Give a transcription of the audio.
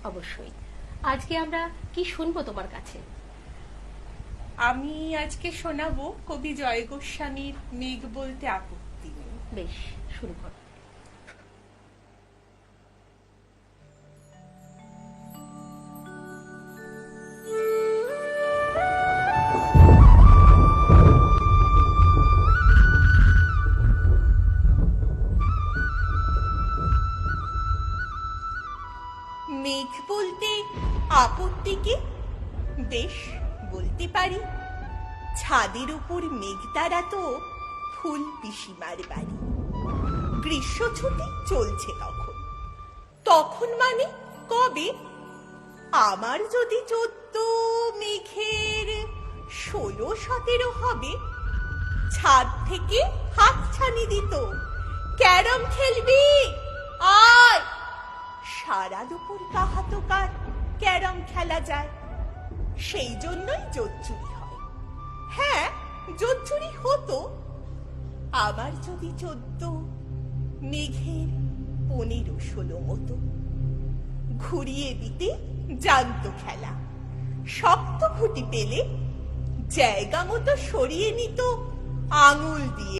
অবশ্যই। আজকে আমরা কি শুনবো তোমার কাছে? আমি আজকে শোনাবো কবি জয় গোস্বামীর মেঘ বলতে আপত্তি নেই। বেশ, শুরু করো। মেঘ বলতে আপত্তি কি? বেশ, বলতে পারি। ছাদের উপর মেঘ তারা তো ফুল পিসিমার বাড়ি। গ্রীষ্ম ছুটি চলছে তখন। তখন মানে কবে? আমার যদি 14 মেঘের 16-17 হবে, ছাদ থেকে হাত ছানি দিত, ক্যারম খেলবি আয়। সারা দুপুর কাহাতো কার ক্যারম খেলা যায়, সেই জন্যই জোচ্চুরি হয়। হ্যাঁ, জোচ্চুরি হতো। আবার যদি 14 মেঘের 15-16 মতো। ঘুরিয়ে দিতে জানতো খেলা। শক্ত খুঁটি পেলে জায়গা মতো সরিয়ে নিত আঙুল দিয়ে।